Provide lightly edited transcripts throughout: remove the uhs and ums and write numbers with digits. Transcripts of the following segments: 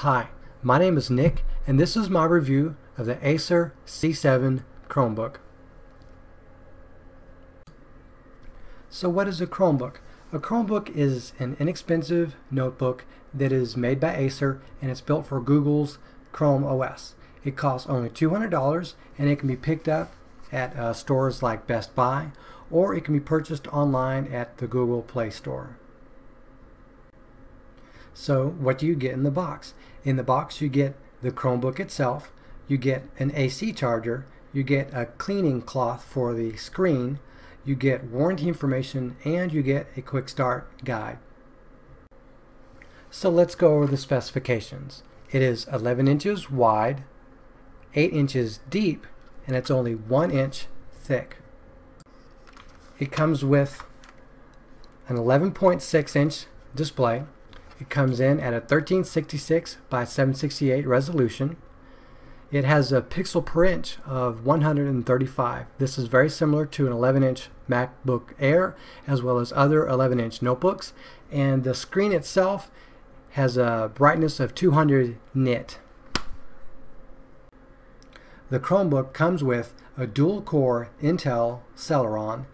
Hi, my name is Nick, and this is my review of the Acer C7 Chromebook. So what is a Chromebook? A Chromebook is an inexpensive notebook that is made by Acer, and it's built for Google's Chrome OS. It costs only $200, and it can be picked up at stores like Best Buy, or it can be purchased online at the Google Play Store. So what do you get in the box? In the box you get the Chromebook itself, you get an AC charger, you get a cleaning cloth for the screen, you get warranty information, and you get a quick start guide. So let's go over the specifications. It is 11 inches wide, 8 inches deep, and it's only 1 inch thick. It comes with an 11.6 inch display. It comes in at a 1366 by 768 resolution. It has a pixel per inch of 135. This is very similar to an 11-inch MacBook Air as well as other 11-inch notebooks. And the screen itself has a brightness of 200 nit. The Chromebook comes with a dual-core Intel Celeron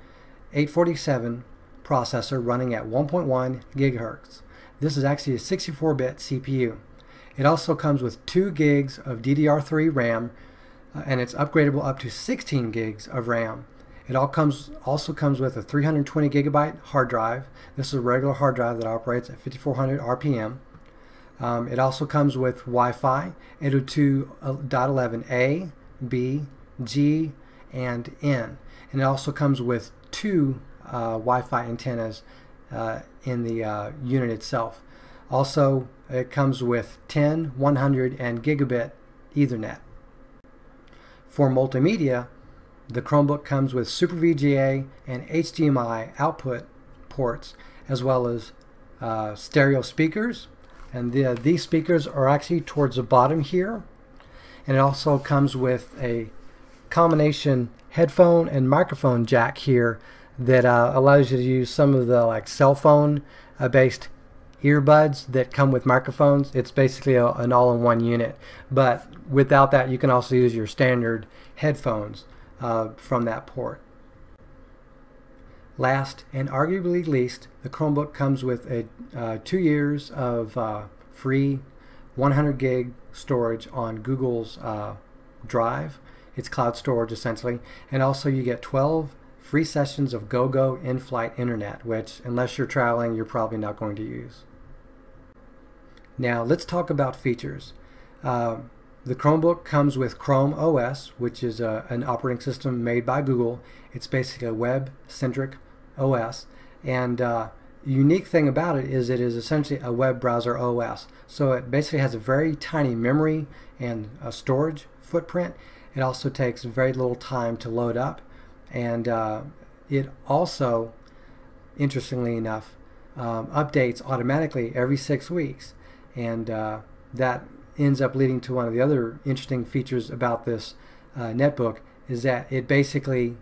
847 processor running at 1.1 gigahertz. This is actually a 64-bit CPU. It also comes with 2 gigs of DDR3 RAM, and it's upgradable up to 16 gigs of RAM. It also comes with a 320 gigabyte hard drive. This is a regular hard drive that operates at 5400 RPM. It also comes with Wi-Fi 802.11a, B, G, and N. And it also comes with 2 Wi-Fi antennas in the unit itself. Also, it comes with 10, 100, and gigabit Ethernet. For multimedia, the Chromebook comes with Super VGA and HDMI output ports, as well as stereo speakers. And these speakers are actually towards the bottom here. And it also comes with a combination headphone and microphone jack here that allows you to use some of the cell phone based earbuds that come with microphones. It's basically an all-in-one unit, but without that you can also use your standard headphones from that port. Last and arguably least, the Chromebook comes with a 2 years of free 100 gig storage on Google's Drive. It's cloud storage essentially, and also you get 12 free sessions of GoGo in-flight internet, which unless you're traveling you're probably not going to use. Now let's talk about features. The Chromebook comes with Chrome OS, which is an operating system made by Google. It's basically a web-centric OS, and unique thing about it is essentially a web browser OS. So it basically has a very tiny memory and a storage footprint. It also takes very little time to load up, and it also, interestingly enough, updates automatically every 6 weeks, and that ends up leading to one of the other interesting features about this netbook is that it basically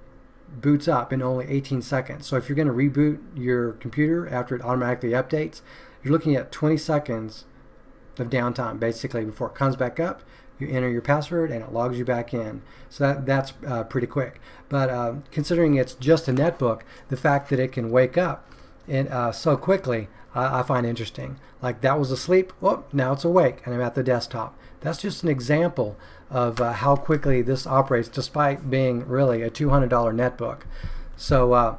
boots up in only 18 seconds. So if you're going to reboot your computer after it automatically updates, you're looking at 20 seconds of downtime basically before it comes back up. You enter your password and it logs you back in. So that's pretty quick. But considering it's just a netbook, the fact that it can wake up and so quickly I find interesting. Like that was asleep, whoop, now it's awake and I'm at the desktop. That's just an example of how quickly this operates despite being really a $200 netbook. So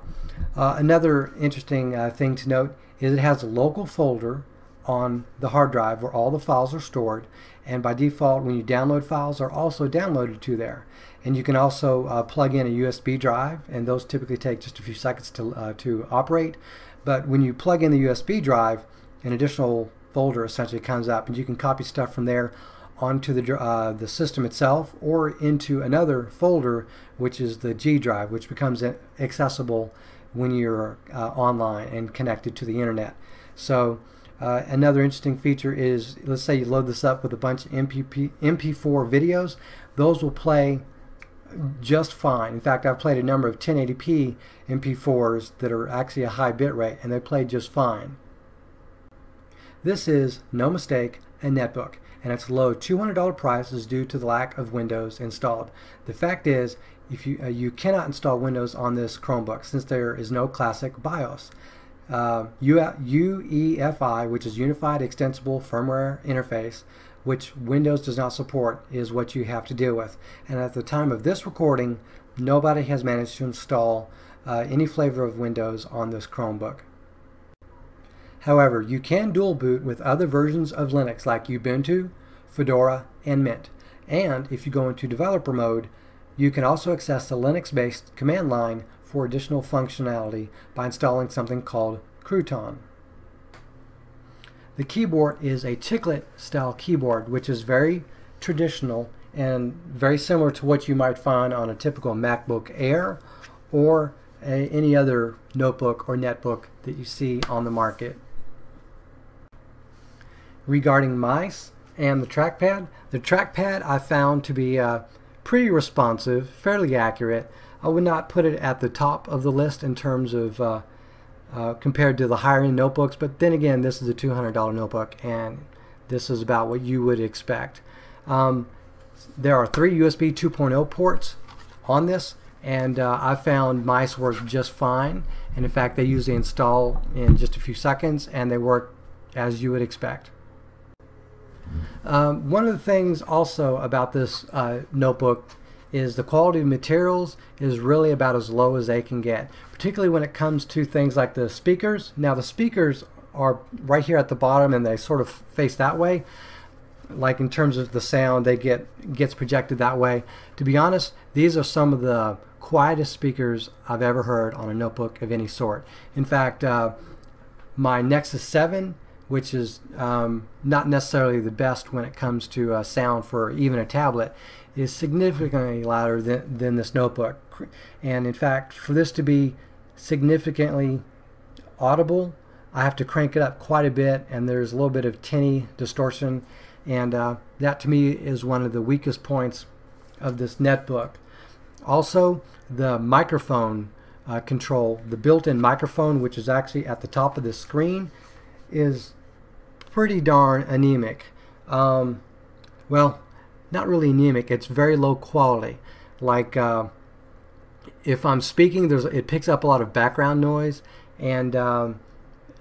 another interesting thing to note is it has a local folder on the hard drive where all the files are stored, and by default when you download files are also downloaded to there. And you can also plug in a USB drive, and those typically take just a few seconds to operate. But when you plug in the USB drive, an additional folder essentially comes up, and you can copy stuff from there onto the system itself or into another folder, which is the G drive, which becomes accessible when you're online and connected to the internet. So another interesting feature is, let's say you load this up with a bunch of MP4 videos, those will play just fine. In fact, I've played a number of 1080p MP4s that are actually a high bit rate, and they play just fine. This is, no mistake, a netbook. and its low $200 price is due to the lack of Windows installed. The fact is, if you cannot install Windows on this Chromebook since there is no classic BIOS. UEFI, which is Unified Extensible Firmware Interface, which Windows does not support, is what you have to deal with. And at the time of this recording, nobody has managed to install any flavor of Windows on this Chromebook. However, you can dual boot with other versions of Linux like Ubuntu, Fedora, and Mint. And if you go into developer mode, you can also access the Linux-based command line for additional functionality by installing something called Crouton. The keyboard is a chiclet style keyboard, which is very traditional and very similar to what you might find on a typical MacBook Air or any other notebook or netbook that you see on the market. Regarding mice and the trackpad I found to be pretty responsive, fairly accurate. I would not put it at the top of the list in terms of compared to the higher end notebooks, but then again, this is a $200 notebook and this is about what you would expect. There are 3 USB 2.0 ports on this, and I found mice work just fine, and in fact they usually install in just a few seconds and they work as you would expect. One of the things also about this notebook is the quality of materials is really about as low as they can get, particularly when it comes to things like the speakers. Now the speakers are right here at the bottom and they sort of face that way. Like in terms of the sound, they gets projected that way. To be honest, these are some of the quietest speakers I've ever heard on a notebook of any sort. In fact, my Nexus 7, which is not necessarily the best when it comes to sound for even a tablet, is significantly louder than this notebook. And in fact, for this to be significantly audible, I have to crank it up quite a bit, and there's a little bit of tinny distortion, and that to me is one of the weakest points of this netbook. Also, the microphone control, the built-in microphone, which is actually at the top of the screen, is pretty darn anemic. Well, not really anemic, it's very low quality. Like if I'm speaking, it picks up a lot of background noise, and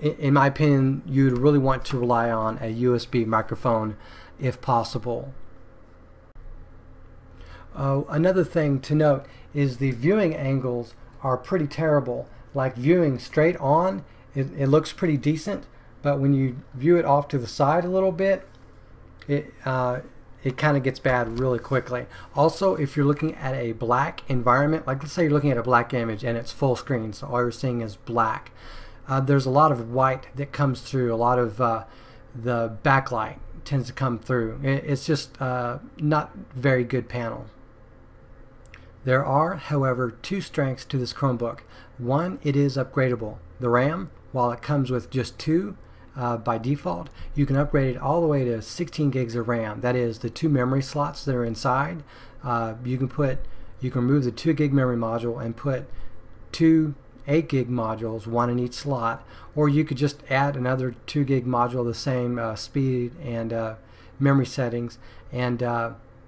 in my opinion, you'd really want to rely on a USB microphone if possible. Another thing to note is the viewing angles are pretty terrible. Like viewing straight on, it looks pretty decent, but when you view it off to the side a little bit, it kind of gets bad really quickly. Also, if you're looking at a black environment, like let's say you're looking at a black image and it's full screen, so all you're seeing is black, there's a lot of white that comes through, a lot of the backlight tends to come through. It's just not very good panel. There are, however, 2 strengths to this Chromebook. One, it is upgradable. The RAM, while it comes with just 2 by default, you can upgrade it all the way to 16 gigs of RAM. That is the 2 memory slots that are inside. You can remove the 2 gig memory module and put 2 8 gig modules, 1 in each slot, or you could just add another 2 gig module, the same speed and memory settings, and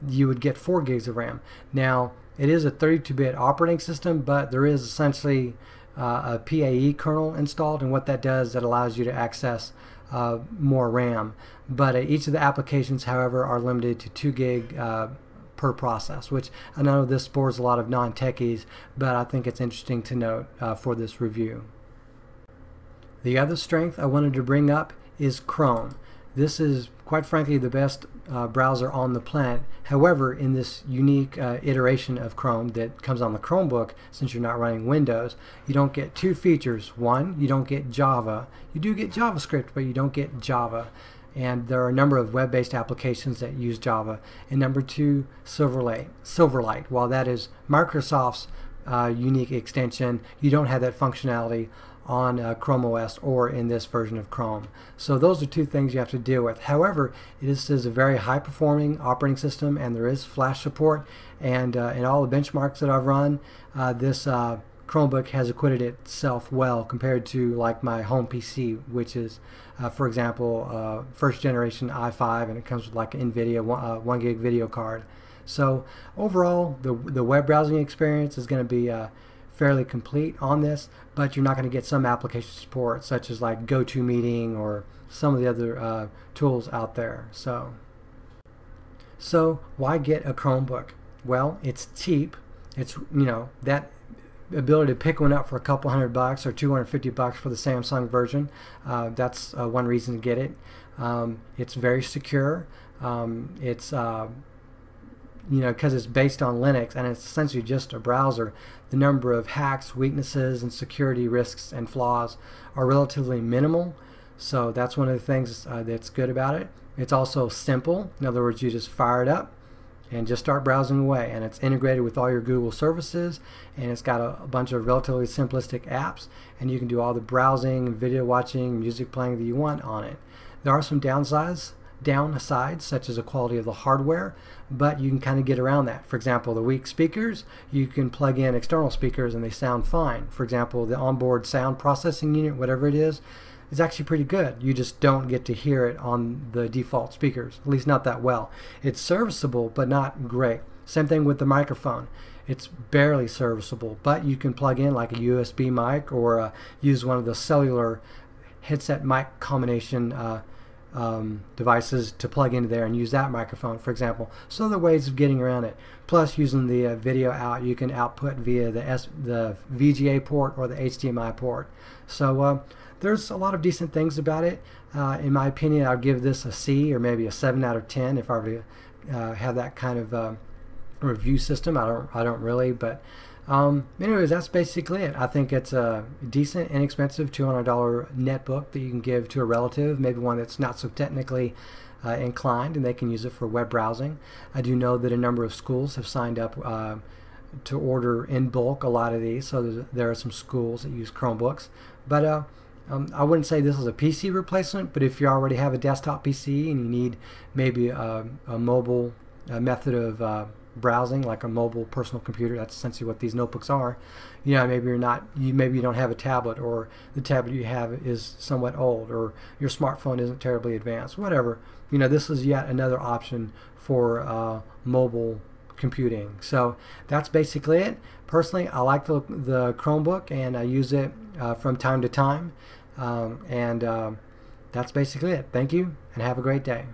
you would get 4 gigs of RAM. Now, it is a 32-bit operating system, but there is essentially a PAE kernel installed, and what that does, that allows you to access more RAM. But each of the applications, however, are limited to 2 gig per process, which I know this bores a lot of non-techies, but I think it's interesting to note for this review. The other strength I wanted to bring up is Chrome. This is quite frankly the best browser on the planet. However, in this unique iteration of Chrome that comes on the Chromebook, since you're not running Windows, you don't get 2 features. One, you don't get Java. You do get JavaScript, but you don't get Java. And there are a number of web-based applications that use Java. And number 2, Silverlight. While that is Microsoft's unique extension, you don't have that functionality on Chrome OS or in this version of Chrome. So those are 2 things you have to deal with. However, this is a very high-performing operating system, and there is Flash support. And in all the benchmarks that I've run, this Chromebook has acquitted itself well compared to like my home PC, which is, for example, first generation i5, and it comes with like an NVIDIA 1 gig video card. So overall, the web browsing experience is going to be fairly complete on this, but you're not going to get some application support such as like GoToMeeting or some of the other tools out there. So why get a Chromebook? Well, it's cheap. It's, you know, that ability to pick one up for a couple $100 or $250 for the Samsung version. That's one reason to get it. It's very secure. It's you know, because it's based on Linux and it's essentially just a browser, the number of hacks, weaknesses, and security risks and flaws are relatively minimal. So that's one of the things that's good about it. It's also simple. In other words, you just fire it up and just start browsing away, and it's integrated with all your Google services, and it's got a bunch of relatively simplistic apps, and you can do all the browsing, video watching, music playing that you want on it. There are some downsides such as the quality of the hardware, but you can kind of get around that. For example, the weak speakers, you can plug in external speakers and they sound fine. For example, the onboard sound processing unit, whatever it is actually pretty good. You just don't get to hear it on the default speakers, at least not that well. It's serviceable, but not great. Same thing with the microphone. It's barely serviceable, but you can plug in like a USB mic or use one of the cellular headset mic combination devices to plug into there and use that microphone, for example. So there are ways of getting around it. Plus, using the video out, you can output via the VGA port or the HDMI port. So there's a lot of decent things about it. In my opinion, I'll give this a C or maybe a 7 out of 10 if I were to have that kind of review system. I don't really, but anyways, that's basically it. I think it's a decent, inexpensive $200 netbook that you can give to a relative, maybe one that's not so technically inclined, and they can use it for web browsing. I do know that a number of schools have signed up to order in bulk a lot of these, so there are some schools that use Chromebooks. But I wouldn't say this is a PC replacement, but if you already have a desktop PC and you need maybe a mobile method of browsing, like a mobile personal computer, that's essentially what these notebooks are. You know, maybe you don't have a tablet, or the tablet you have is somewhat old, or your smartphone isn't terribly advanced, whatever. You know, this is yet another option for mobile computing. So that's basically it. Personally, I like the Chromebook, and I use it from time to time, that's basically it. Thank you, and have a great day.